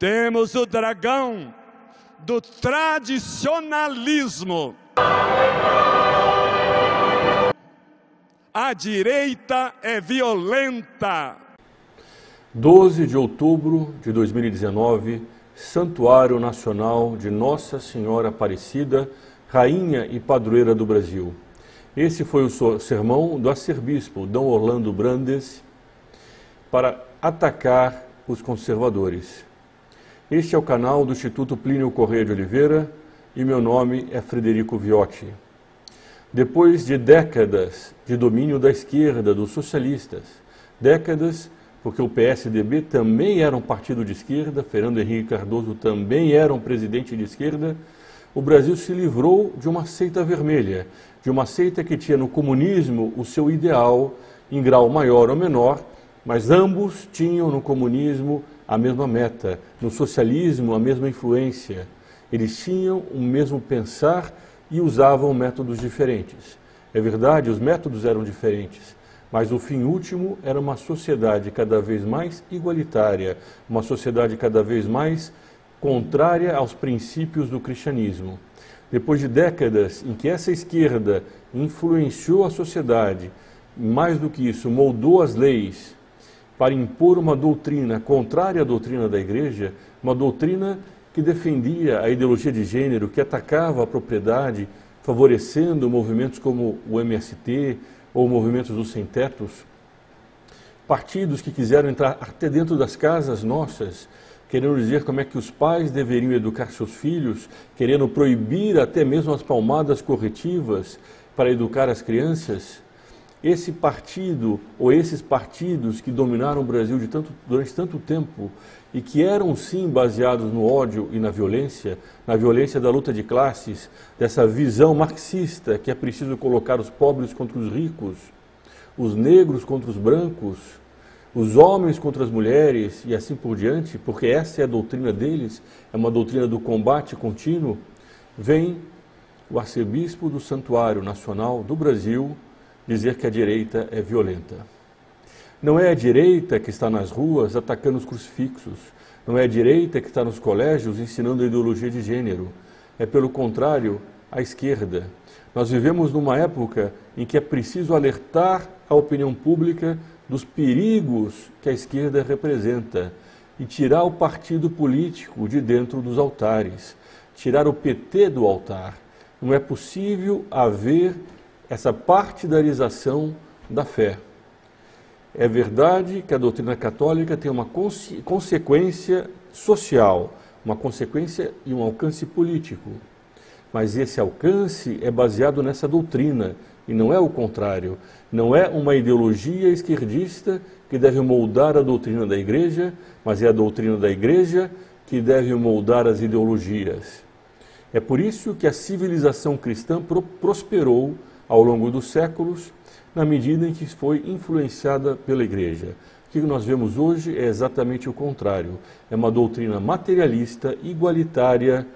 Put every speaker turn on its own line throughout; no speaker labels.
Temos o dragão do tradicionalismo. A direita é violenta.
12 de outubro de 2019, Santuário Nacional de Nossa Senhora Aparecida, Rainha e Padroeira do Brasil. Esse foi o sermão do arcebispo D. Orlando Brandes para atacar os conservadores. Este é o canal do Instituto Plínio Correia de Oliveira e meu nome é Frederico Viotti. Depois de décadas de domínio da esquerda, dos socialistas, décadas porque o PSDB também era um partido de esquerda, Fernando Henrique Cardoso também era um presidente de esquerda, o Brasil se livrou de uma seita vermelha, de uma seita que tinha no comunismo o seu ideal em grau maior ou menor, mas ambos tinham no comunismo a mesma meta, no socialismo a mesma influência. Eles tinham o mesmo pensar e usavam métodos diferentes. É verdade, os métodos eram diferentes, mas o fim último era uma sociedade cada vez mais igualitária, uma sociedade cada vez mais contrária aos princípios do cristianismo. Depois de décadas em que essa esquerda influenciou a sociedade, mais do que isso, moldou as leis para impor uma doutrina contrária à doutrina da Igreja, uma doutrina que defendia a ideologia de gênero, que atacava a propriedade, favorecendo movimentos como o MST ou movimentos dos sem-tetos, partidos que quiseram entrar até dentro das casas nossas, querendo dizer como é que os pais deveriam educar seus filhos, querendo proibir até mesmo as palmadas corretivas para educar as crianças. Esse partido, ou esses partidos que dominaram o Brasil durante tanto tempo e que eram sim baseados no ódio e na violência da luta de classes, dessa visão marxista que é preciso colocar os pobres contra os ricos, os negros contra os brancos, os homens contra as mulheres e assim por diante, porque essa é a doutrina deles, é uma doutrina do combate contínuo, vem o arcebispo do Santuário Nacional do Brasil dizer que a direita é violenta. Não é a direita que está nas ruas atacando os crucifixos, não é a direita que está nos colégios ensinando a ideologia de gênero, é pelo contrário a esquerda. Nós vivemos numa época em que é preciso alertar a opinião pública dos perigos que a esquerda representa e tirar o partido político de dentro dos altares, tirar o PT do altar. Não é possível haver essa partidarização da fé. É verdade que a doutrina católica tem uma consequência social, uma consequência e um alcance político, mas esse alcance é baseado nessa doutrina e não é o contrário. Não é uma ideologia esquerdista que deve moldar a doutrina da Igreja, mas é a doutrina da Igreja que deve moldar as ideologias. É por isso que a civilização cristã prosperou ao longo dos séculos, na medida em que foi influenciada pela Igreja. O que nós vemos hoje é exatamente o contrário. É uma doutrina materialista, igualitária,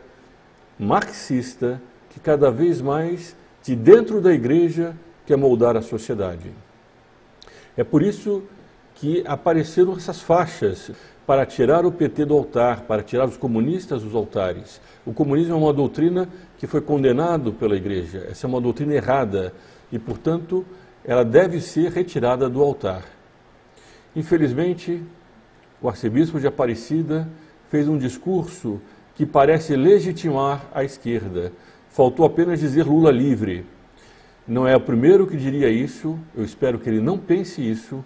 marxista, que cada vez mais, de dentro da Igreja, quer moldar a sociedade. É por isso que apareceram essas faixas para tirar o PT do altar, para tirar os comunistas dos altares. O comunismo é uma doutrina que foi condenado pela Igreja. Essa é uma doutrina errada e, portanto, ela deve ser retirada do altar. Infelizmente, o arcebispo de Aparecida fez um discurso que parece legitimar a esquerda. Faltou apenas dizer Lula livre. Não é o primeiro que diria isso, eu espero que ele não pense isso,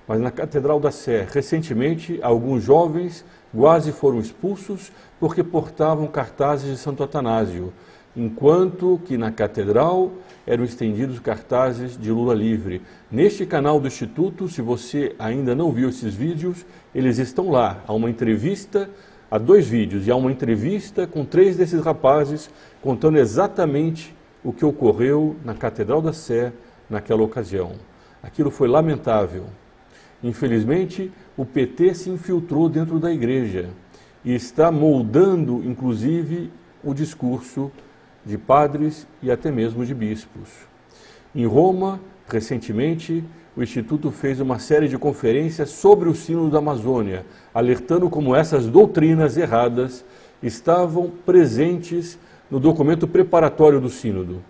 mas na Catedral da Sé, recentemente, alguns jovens quase foram expulsos porque portavam cartazes de Santo Atanásio, enquanto que na Catedral eram estendidos cartazes de Lula livre. Neste canal do Instituto, se você ainda não viu esses vídeos, eles estão lá. Há uma entrevista, há 2 vídeos, e há uma entrevista com 3 desses rapazes contando exatamente o que ocorreu na Catedral da Sé naquela ocasião. Aquilo foi lamentável. Infelizmente, o PT se infiltrou dentro da Igreja e está moldando, inclusive, o discurso de padres e até mesmo de bispos. Em Roma, recentemente, o Instituto fez uma série de conferências sobre o Sínodo da Amazônia, alertando como essas doutrinas erradas estavam presentes no documento preparatório do Sínodo.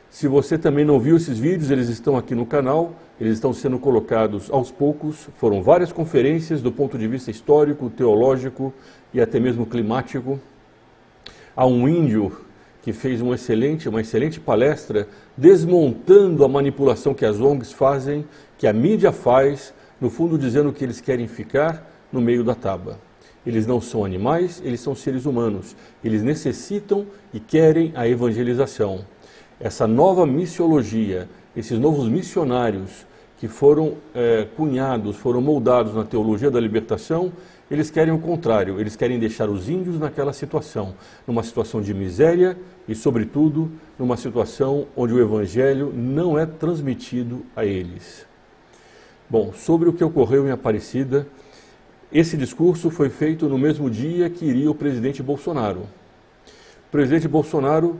Se você também não viu esses vídeos, eles estão aqui no canal, eles estão sendo colocados aos poucos. Foram várias conferências do ponto de vista histórico, teológico e até mesmo climático. Há um índio que fez uma excelente palestra desmontando a manipulação que as ONGs fazem, que a mídia faz, no fundo dizendo que eles querem ficar no meio da tábua. Eles não são animais, eles são seres humanos. Eles necessitam e querem a evangelização. Essa nova missiologia, esses novos missionários que foram cunhados, foram moldados na teologia da libertação, eles querem o contrário, eles querem deixar os índios naquela situação, numa situação de miséria e, sobretudo, numa situação onde o evangelho não é transmitido a eles. Bom, sobre o que ocorreu em Aparecida, esse discurso foi feito no mesmo dia que iria o presidente Bolsonaro. O presidente Bolsonaro,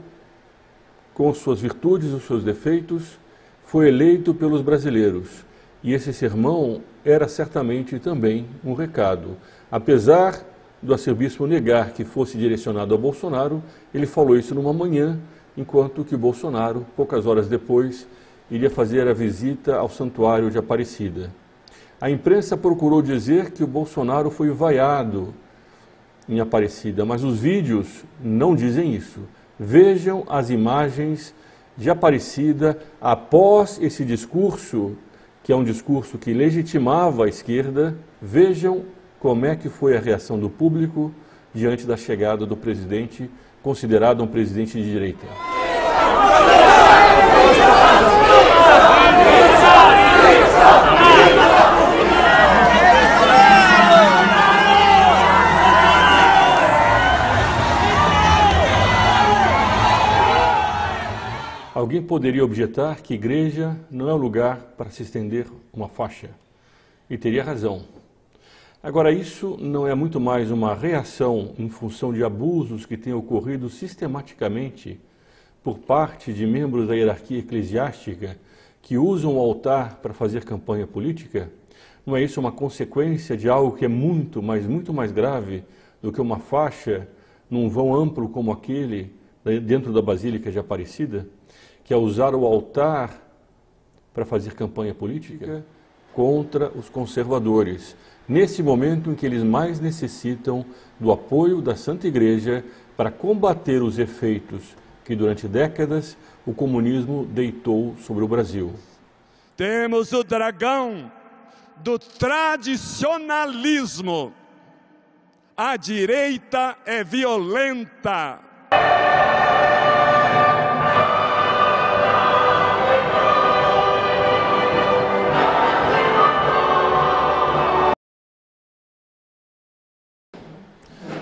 com suas virtudes e os seus defeitos, foi eleito pelos brasileiros. E esse sermão era certamente também um recado. Apesar do arcebispo negar que fosse direcionado a Bolsonaro, ele falou isso numa manhã, enquanto que Bolsonaro, poucas horas depois, iria fazer a visita ao santuário de Aparecida. A imprensa procurou dizer que o Bolsonaro foi vaiado em Aparecida, mas os vídeos não dizem isso. Vejam as imagens de Aparecida após esse discurso, que é um discurso que legitimava a esquerda. Vejam como é que foi a reação do público diante da chegada do presidente, considerado um presidente de direita. Alguém poderia objetar que igreja não é lugar para se estender uma faixa. E teria razão. Agora, isso não é muito mais uma reação em função de abusos que têm ocorrido sistematicamente por parte de membros da hierarquia eclesiástica que usam o altar para fazer campanha política? Não é isso uma consequência de algo que é muito mais grave do que uma faixa num vão amplo como aquele dentro da Basílica de Aparecida? Que é usar o altar para fazer campanha política contra os conservadores, nesse momento em que eles mais necessitam do apoio da Santa Igreja para combater os efeitos que durante décadas o comunismo deitou sobre o Brasil.
Temos o dragão do tradicionalismo. A direita é violenta.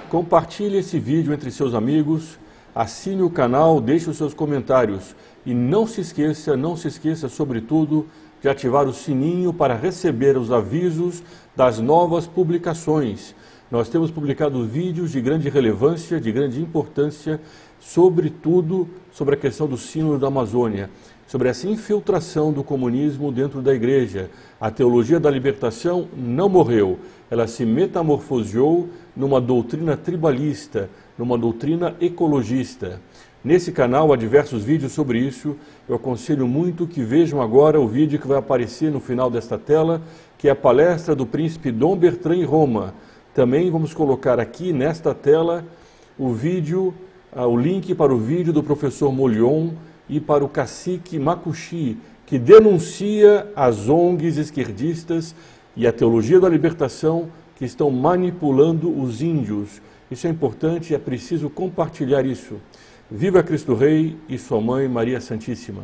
Compartilhe esse vídeo entre seus amigos, assine o canal, deixe os seus comentários e não se esqueça sobretudo de ativar o sininho para receber os avisos das novas publicações. Nós temos publicado vídeos de grande relevância, de grande importância, sobretudo sobre a questão do Sínodo da Amazônia, sobre essa infiltração do comunismo dentro da igreja. A teologia da libertação não morreu, ela se metamorfoseou numa doutrina tribalista, numa doutrina ecologista. Nesse canal há diversos vídeos sobre isso. Eu aconselho muito que vejam agora o vídeo que vai aparecer no final desta tela, que é a palestra do príncipe Dom Bertrand em Roma. Também vamos colocar aqui nesta tela o vídeo, o link para o vídeo do professor Molion e para o cacique Makushi, que denuncia as ONGs esquerdistas e a teologia da libertação que estão manipulando os índios. Isso é importante e é preciso compartilhar isso. Viva Cristo Rei e sua mãe Maria Santíssima.